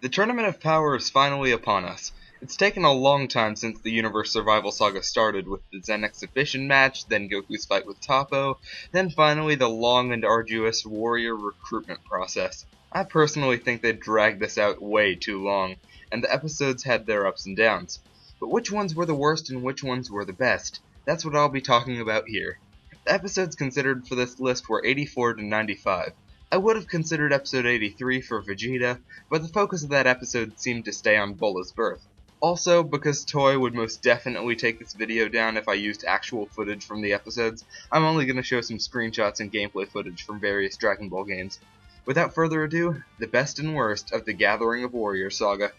The Tournament of Power is finally upon us. It's taken a long time since the Universe Survival Saga started, with the Zen Exhibition Match, then Goku's fight with Toppo, then finally the long and arduous warrior recruitment process. I personally think they dragged this out way too long, and the episodes had their ups and downs. But which ones were the worst and which ones were the best? That's what I'll be talking about here. The episodes considered for this list were 84 to 95. I would have considered episode 83 for Vegeta, but the focus of that episode seemed to stay on Bulla's birth. Also, because Toy would most definitely take this video down if I used actual footage from the episodes, I'm only going to show some screenshots and gameplay footage from various Dragon Ball games. Without further ado, the best and worst of the Gathering of Warriors Saga.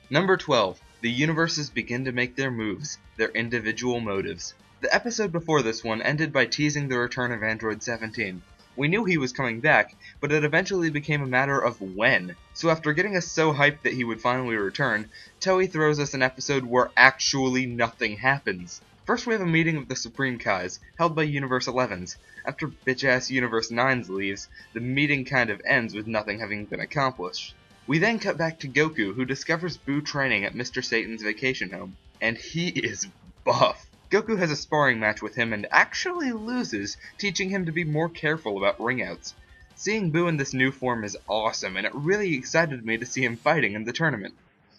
Number 12. The universes begin to make their moves, their individual motives. The episode before this one ended by teasing the return of Android 17. We knew he was coming back, but it eventually became a matter of when. So after getting us so hyped that he would finally return, Toei throws us an episode where actually nothing happens. First we have a meeting of the Supreme Kais, held by Universe 11s. After bitch-ass Universe 9s leaves, the meeting kind of ends with nothing having been accomplished. We then cut back to Goku, who discovers Boo training at Mr. Satan's vacation home. And he is buff. Goku has a sparring match with him and actually loses, teaching him to be more careful about ring-outs. Seeing Boo in this new form is awesome, and it really excited me to see him fighting in the tournament.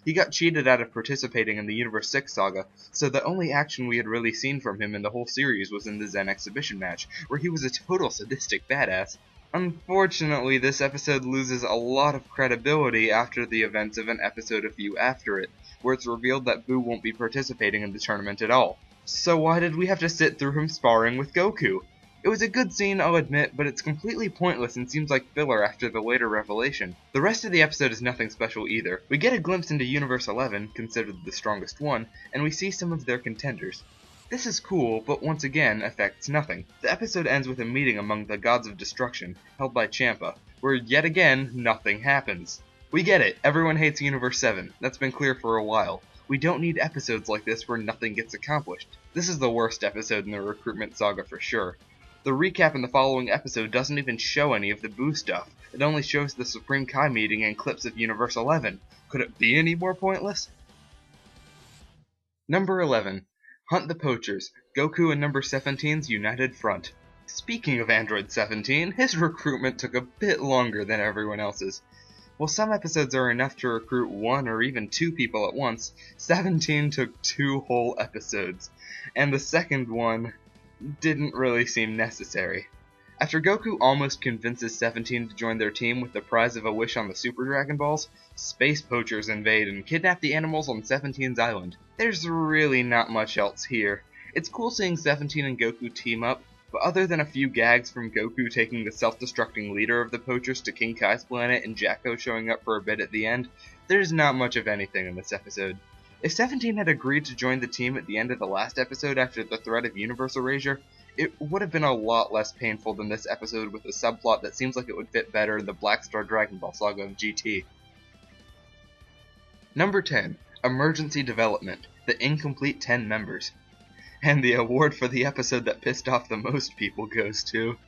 He got cheated out of participating in the Universe 6 saga, so the only action we had really seen from him in the whole series was in the Zen Exhibition Match, where he was a total sadistic badass. Unfortunately, this episode loses a lot of credibility after the events of an episode a few after it, where it's revealed that Boo won't be participating in the tournament at all. So why did we have to sit through him sparring with Goku? It was a good scene, I'll admit, but it's completely pointless and seems like filler after the later revelation. The rest of the episode is nothing special either. We get a glimpse into Universe 11, considered the strongest one, and we see some of their contenders. This is cool, but once again affects nothing. The episode ends with a meeting among the Gods of Destruction, held by Champa, where yet again, nothing happens. We get it, everyone hates Universe 7, that's been clear for a while. We don't need episodes like this where nothing gets accomplished. This is the worst episode in the recruitment saga for sure. The recap in the following episode doesn't even show any of the Boo stuff. It only shows the Supreme Kai meeting and clips of Universe 11. Could it be any more pointless? Number 11. Hunt the Poachers, Goku and Number 17's United Front. Speaking of Android 17, his recruitment took a bit longer than everyone else's. While some episodes are enough to recruit one or even two people at once, 17 took 2 whole episodes, and the second one didn't really seem necessary. After Goku almost convinces 17 to join their team with the prize of a wish on the Super Dragon Balls, space poachers invade and kidnap the animals on 17's island. There's really not much else here. It's cool seeing 17 and Goku team up, but other than a few gags from Goku taking the self-destructing leader of the poachers to King Kai's planet and Jacko showing up for a bit at the end, there's not much of anything in this episode. If 17 had agreed to join the team at the end of the last episode after the threat of universe erasure, it would have been a lot less painful than this episode with a subplot that seems like it would fit better in the Black Star Dragon Ball Saga of GT. Number 10. Emergency Development, the incomplete 10 members. And the award for the episode that pissed off the most people goes to...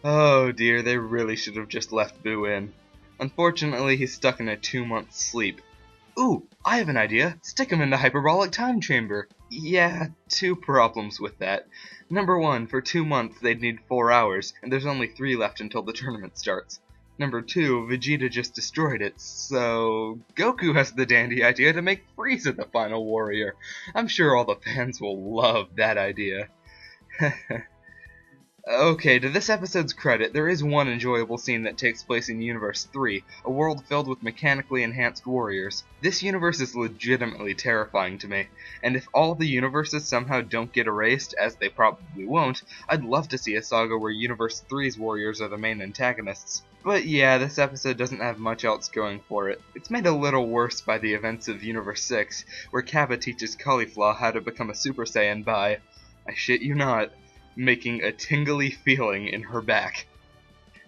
oh dear, they really should have just left Boo in. Unfortunately, he's stuck in a 2-month sleep. Ooh, I have an idea. Stick him in the hyperbolic time chamber. Yeah, 2 problems with that. Number 1, for 2 months they'd need 4 hours, and there's only 3 left until the tournament starts. Number 2, Vegeta just destroyed it, so Goku has the dandy idea to make Frieza the final warrior. I'm sure all the fans will love that idea. Okay, to this episode's credit, there is one enjoyable scene that takes place in Universe 3, a world filled with mechanically enhanced warriors. This universe is legitimately terrifying to me, and if all the universes somehow don't get erased, as they probably won't, I'd love to see a saga where Universe 3's warriors are the main antagonists. But yeah, this episode doesn't have much else going for it. It's made a little worse by the events of Universe 6, where Kappa teaches Caulifla how to become a Super Saiyan by, I shit you not, making a tingly feeling in her back.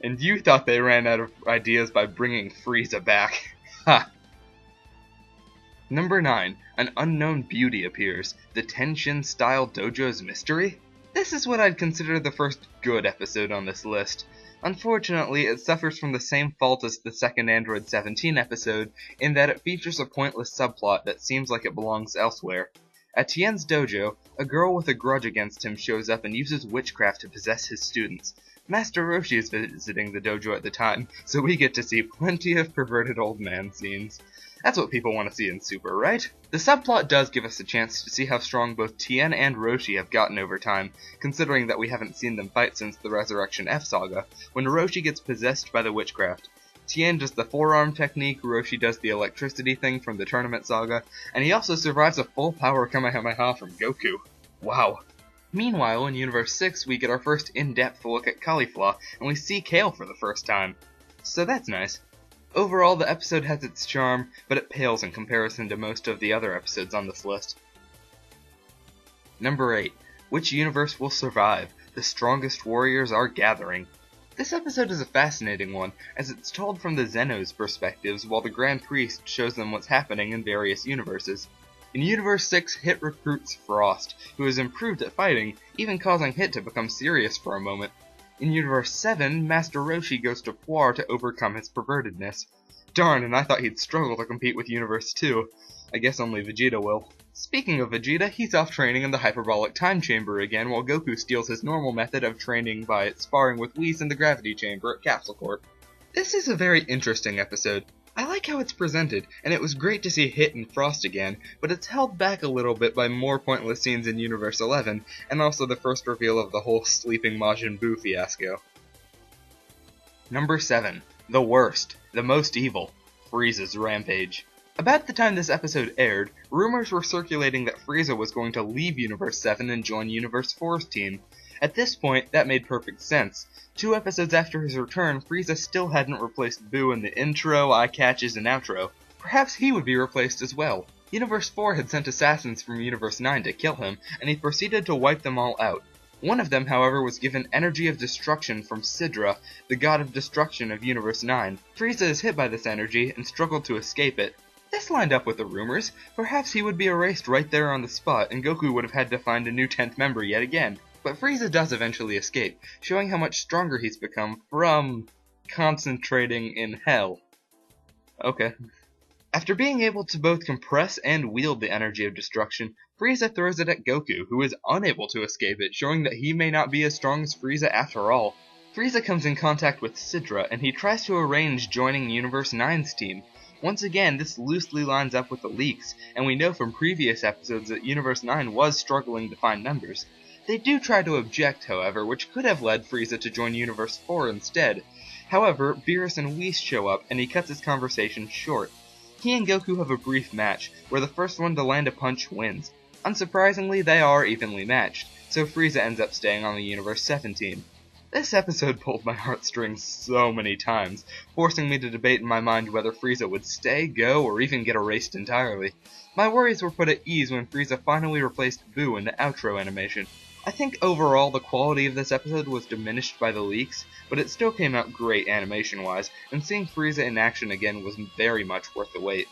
And you thought they ran out of ideas by bringing Frieza back. Ha! Number 9. An unknown beauty appears. The Tenshin-style dojo's mystery? This is what I'd consider the first good episode on this list. Unfortunately, it suffers from the same fault as the second Android 17 episode, in that it features a pointless subplot that seems like it belongs elsewhere. At Tien's dojo, a girl with a grudge against him shows up and uses witchcraft to possess his students. Master Roshi is visiting the dojo at the time, so we get to see plenty of perverted old man scenes. That's what people want to see in Super, right? The subplot does give us a chance to see how strong both Tien and Roshi have gotten over time, considering that we haven't seen them fight since the Resurrection F Saga, when Roshi gets possessed by the witchcraft. Tien does the forearm technique, Roshi does the electricity thing from the Tournament Saga, and he also survives a full power Kamehameha from Goku. Wow. Meanwhile, in Universe 6, we get our first in-depth look at Caulifla, and we see Kale for the first time. So that's nice. Overall, the episode has its charm, but it pales in comparison to most of the other episodes on this list. Number 8. Which universe will survive? The strongest warriors are gathering. This episode is a fascinating one, as it's told from the Zen-Oh's perspectives, while the Grand Priest shows them what's happening in various universes. In Universe 6, Hit recruits Frost, who has improved at fighting, even causing Hit to become serious for a moment. In Universe 7, Master Roshi goes to Four to overcome his pervertedness. Darn, and I thought he'd struggle to compete with Universe 2. I guess only Vegeta will. Speaking of Vegeta, he's off training in the Hyperbolic Time Chamber again, while Goku steals his normal method of training by sparring with Whis in the Gravity Chamber at Capsule Corp. This is a very interesting episode. I like how it's presented, and it was great to see Hit and Frost again, but it's held back a little bit by more pointless scenes in Universe 11, and also the first reveal of the whole sleeping Majin Buu fiasco. Number 7. The worst, the most evil, Frieza's Rampage. About the time this episode aired, rumors were circulating that Frieza was going to leave Universe 7 and join Universe 4's team. At this point, that made perfect sense. 2 episodes after his return, Frieza still hadn't replaced Buu in the intro, eye catches, and outro. Perhaps he would be replaced as well. Universe 4 had sent assassins from Universe 9 to kill him, and he proceeded to wipe them all out. One of them, however, was given energy of destruction from Sidra, the god of destruction of Universe 9. Frieza is hit by this energy and struggled to escape it. This lined up with the rumors. Perhaps he would be erased right there on the spot, and Goku would have had to find a new 10th member yet again. But Frieza does eventually escape, showing how much stronger he's become from concentrating in hell. Okay. After being able to both compress and wield the energy of destruction, Frieza throws it at Goku, who is unable to escape it, showing that he may not be as strong as Frieza after all. Frieza comes in contact with Sidra, and he tries to arrange joining Universe 9's team. Once again, this loosely lines up with the leaks, and we know from previous episodes that Universe 9 was struggling to find members. They do try to object, however, which could have led Frieza to join Universe 4 instead. However, Beerus and Whis show up, and he cuts his conversation short. He and Goku have a brief match, where the first one to land a punch wins. Unsurprisingly, they are evenly matched, so Frieza ends up staying on the Universe 7 team. This episode pulled my heartstrings so many times, forcing me to debate in my mind whether Frieza would stay, go, or even get erased entirely. My worries were put at ease when Frieza finally replaced Buu in the outro animation. I think overall the quality of this episode was diminished by the leaks, but it still came out great animation-wise, and seeing Frieza in action again was very much worth the wait.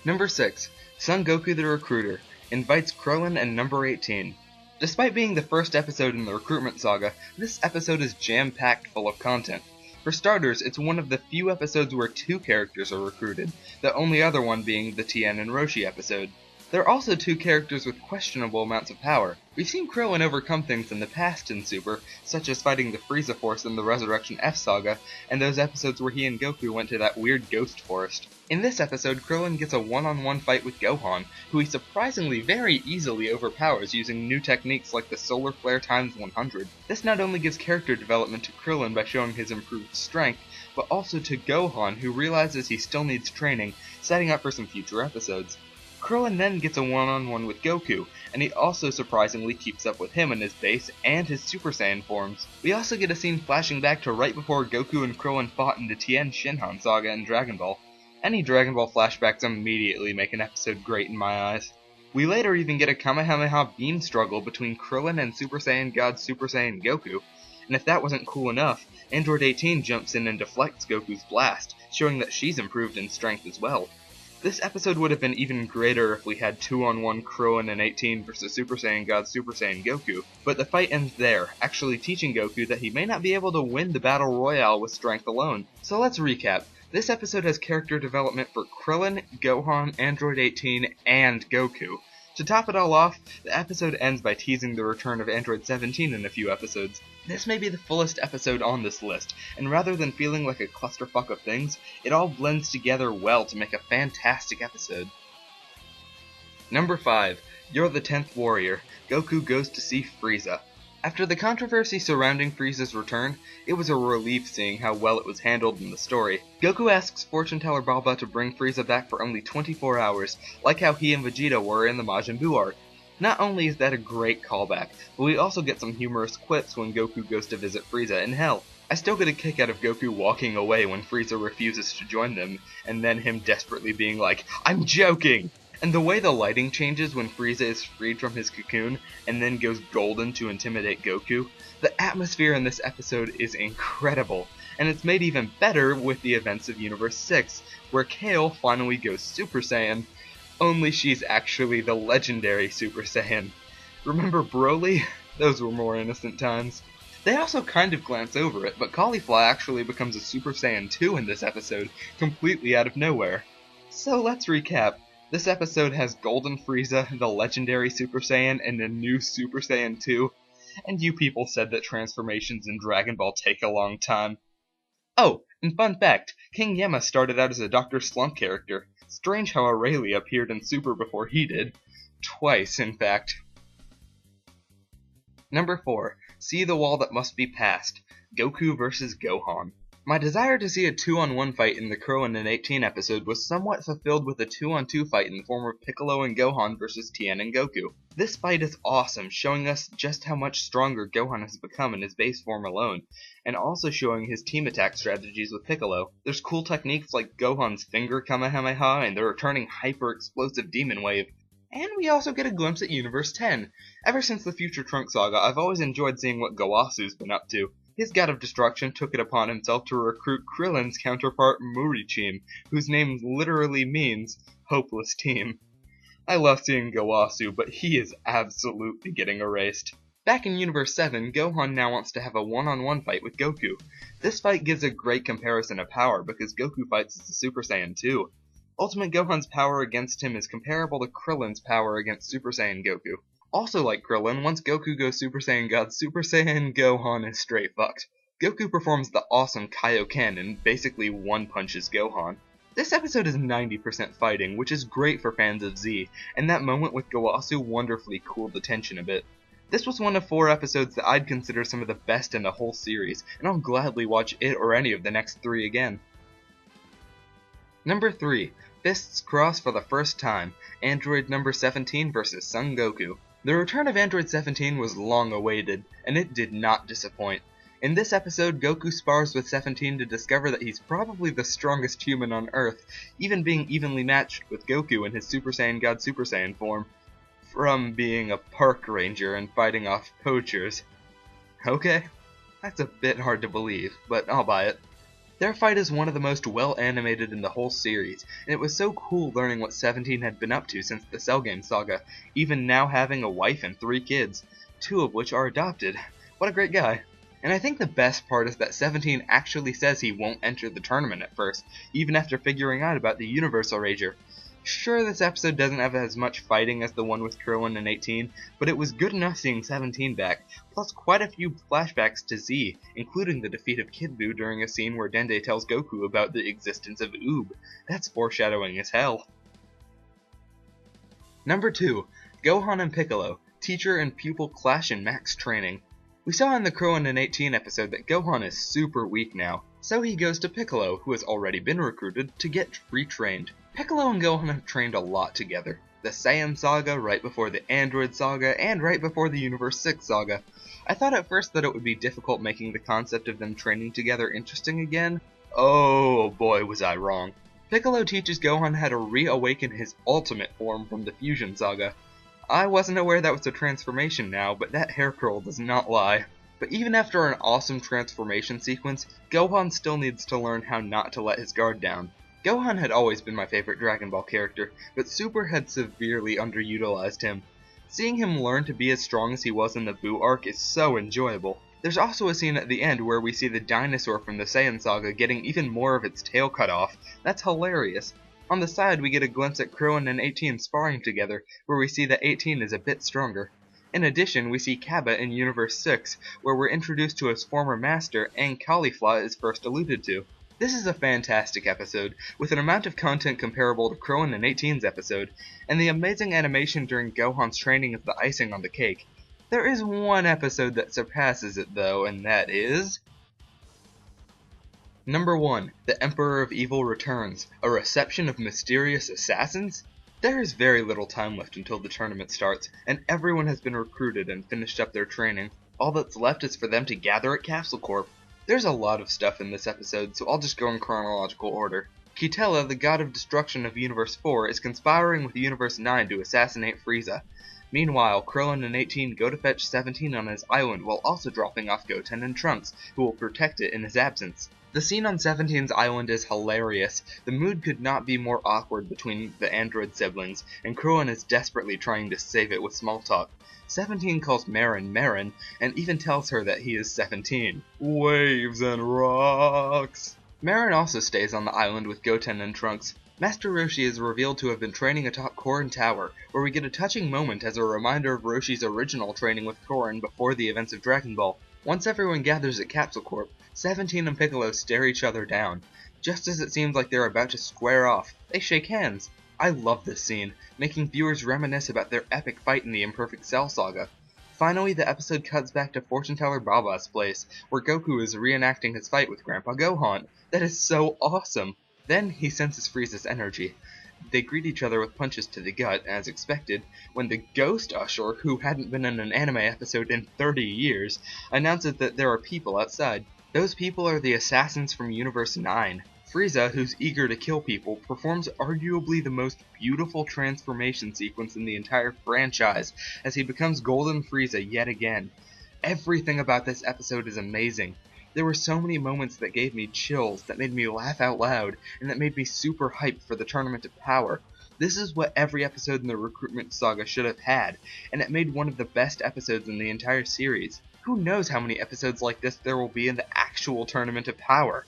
Number 6. Son Goku the Recruiter invites Krillin and Number 18. Despite being the first episode in the Recruitment Saga, this episode is jam-packed full of content. For starters, it's one of the few episodes where 2 characters are recruited, the only other one being the Tien and Roshi episode. There are also 2 characters with questionable amounts of power. We've seen Krillin overcome things in the past in Super, such as fighting the Frieza Force in the Resurrection F Saga, and those episodes where he and Goku went to that weird ghost forest. In this episode, Krillin gets a one-on-one fight with Gohan, who he surprisingly very easily overpowers using new techniques like the Solar Flare times 100. This not only gives character development to Krillin by showing his improved strength, but also to Gohan, who realizes he still needs training, setting up for some future episodes. Krillin then gets a one-on-one with Goku, and he also surprisingly keeps up with him in his base and his Super Saiyan forms. We also get a scene flashing back to right before Goku and Krillin fought in the Tien Shinhan Saga in Dragon Ball. Any Dragon Ball flashbacks immediately make an episode great in my eyes. We later even get a Kamehameha beam struggle between Krillin and Super Saiyan God Super Saiyan Goku, and if that wasn't cool enough, Android 18 jumps in and deflects Goku's blast, showing that she's improved in strength as well. This episode would have been even greater if we had 2-on-1 Krillin and 18 versus Super Saiyan God Super Saiyan Goku, but the fight ends there, actually teaching Goku that he may not be able to win the battle royale with strength alone. So let's recap. This episode has character development for Krillin, Gohan, Android 18, and Goku. To top it all off, the episode ends by teasing the return of Android 17 in a few episodes. This may be the fullest episode on this list, and rather than feeling like a clusterfuck of things, it all blends together well to make a fantastic episode. Number 5. You're the 10th Warrior. Goku goes to see Frieza. After the controversy surrounding Frieza's return, it was a relief seeing how well it was handled in the story. Goku asks fortune teller Baba to bring Frieza back for only 24 hours, like how he and Vegeta were in the Majin Buu arc. Not only is that a great callback, but we also get some humorous quips when Goku goes to visit Frieza in Hell. I still get a kick out of Goku walking away when Frieza refuses to join them, and then him desperately being like, "I'm joking!" And the way the lighting changes when Frieza is freed from his cocoon and then goes golden to intimidate Goku, the atmosphere in this episode is incredible, and it's made even better with the events of Universe 6, where Kale finally goes Super Saiyan, only she's actually the legendary Super Saiyan. Remember Broly? Those were more innocent times. They also kind of glance over it, but Caulifla actually becomes a Super Saiyan 2 in this episode, completely out of nowhere. So let's recap. This episode has Golden Frieza, the legendary Super Saiyan, and a new Super Saiyan 2, and you people said that transformations in Dragon Ball take a long time. Oh, and fun fact, King Yemma started out as a Dr. Slump character. Strange how Aurelia appeared in Super before he did. Twice, in fact. Number 4. See the Wall That Must Be Passed. Goku vs. Gohan. My desire to see a 2-on-1 fight in the Krillin and 18 episode was somewhat fulfilled with a 2-on-2 fight in the form of Piccolo and Gohan versus Tien and Goku. This fight is awesome, showing us just how much stronger Gohan has become in his base form alone, and also showing his team attack strategies with Piccolo. There's cool techniques like Gohan's finger Kamehameha and the returning hyper-explosive demon wave. And we also get a glimpse at Universe 10. Ever since the Future Trunks saga, I've always enjoyed seeing what Goasu's been up to. His god of destruction took it upon himself to recruit Krillin's counterpart Murichim, whose name literally means hopeless team. I love seeing Goasu, but he is absolutely getting erased. Back in Universe 7, Gohan now wants to have a one-on-one fight with Goku. This fight gives a great comparison of power because Goku fights as a Super Saiyan 2. Ultimate Gohan's power against him is comparable to Krillin's power against Super Saiyan Goku. Also like Krillin, once Goku goes Super Saiyan God Super Saiyan, Gohan is straight fucked. Goku performs the awesome Kaioken and basically one-punches Gohan. This episode is 90% fighting, which is great for fans of Z, and that moment with Goasu wonderfully cooled the tension a bit. This was one of 4 episodes that I'd consider some of the best in the whole series, and I'll gladly watch it or any of the next 3 again. Number 3. Fists Cross for the First Time. Android number 17 vs. Son Goku. The return of Android 17 was long awaited, and it did not disappoint. In this episode, Goku spars with 17 to discover that he's probably the strongest human on Earth, even being evenly matched with Goku in his Super Saiyan God Super Saiyan form, from being a park ranger and fighting off poachers. Okay, that's a bit hard to believe, but I'll buy it. Their fight is one of the most well-animated in the whole series, and it was so cool learning what 17 had been up to since the Cell Game saga, even now having a wife and 3 kids, 2 of which are adopted. What a great guy. And I think the best part is that 17 actually says he won't enter the tournament at first, even after figuring out about the Universal Rager. Sure, this episode doesn't have as much fighting as the one with Krillin and 18, but it was good enough seeing 17 back, plus quite a few flashbacks to Z, including the defeat of Kid Buu during a scene where Dende tells Goku about the existence of Oob. That's foreshadowing as hell. Number 2. Gohan and Piccolo. Teacher and pupil clash in max training. We saw in the Krillin and 18 episode that Gohan is super weak now, so he goes to Piccolo, who has already been recruited, to get retrained. Piccolo and Gohan have trained a lot together. The Saiyan saga, right before the Android saga, and right before the Universe 6 saga. I thought at first that it would be difficult making the concept of them training together interesting again. Oh boy, was I wrong. Piccolo teaches Gohan how to reawaken his ultimate form from the Fusion saga. I wasn't aware that was a transformation now, but that hair curl does not lie. But even after an awesome transformation sequence, Gohan still needs to learn how not to let his guard down. Gohan had always been my favorite Dragon Ball character, but Super had severely underutilized him. Seeing him learn to be as strong as he was in the Buu arc is so enjoyable. There's also a scene at the end where we see the dinosaur from the Saiyan saga getting even more of its tail cut off. That's hilarious. On the side, we get a glimpse at Krillin and 18 sparring together, where we see that 18 is a bit stronger. In addition, we see Cabba in Universe 6, where we're introduced to his former master, and Caulifla is first alluded to. This is a fantastic episode, with an amount of content comparable to Krillin and 18's episode, and the amazing animation during Gohan's training is the icing on the cake. There is one episode that surpasses it though, and that is... Number 1. The Emperor of Evil returns. A reception of mysterious assassins? There is very little time left until the tournament starts, and everyone has been recruited and finished up their training. All that's left is for them to gather at Capsule Corp. There's a lot of stuff in this episode, so I'll just go in chronological order. Kitela, the god of destruction of Universe 4, is conspiring with Universe 9 to assassinate Frieza. Meanwhile, Krillin and 18 go to fetch 17 on his island while also dropping off Goten and Trunks, who will protect it in his absence. The scene on 17's island is hilarious. The mood could not be more awkward between the android siblings, and Krillin is desperately trying to save it with small talk. 17 calls Marin Marin, and even tells her that he is 17. Waves and rocks! Marin also stays on the island with Goten and Trunks. Master Roshi is revealed to have been training atop Korin Tower, where we get a touching moment as a reminder of Roshi's original training with Korin before the events of Dragon Ball. Once everyone gathers at Capsule Corp, 17 and Piccolo stare each other down. Just as it seems like they're about to square off, they shake hands. I love this scene, making viewers reminisce about their epic fight in the Imperfect Cell saga. Finally, the episode cuts back to Fortune Teller Baba's place, where Goku is reenacting his fight with Grandpa Gohan. That is so awesome! Then he senses Frieza's energy. They greet each other with punches to the gut, as expected, when the Ghost Usher, who hadn't been in an anime episode in 30 years, announces that there are people outside. Those people are the assassins from Universe 9. Frieza, who's eager to kill people, performs arguably the most beautiful transformation sequence in the entire franchise, as he becomes Golden Frieza yet again. Everything about this episode is amazing. There were so many moments that gave me chills, that made me laugh out loud, and that made me super hyped for the Tournament of Power. This is what every episode in the Recruitment Saga should have had, and it made one of the best episodes in the entire series. Who knows how many episodes like this there will be in the actual Tournament of Power?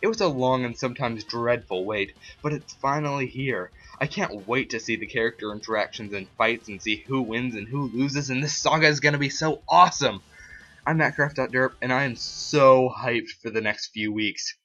It was a long and sometimes dreadful wait, but it's finally here. I can't wait to see the character interactions and fights and see who wins and who loses, and this saga is gonna be so awesome! I'm MattCraft.derp, and I am so hyped for the next few weeks.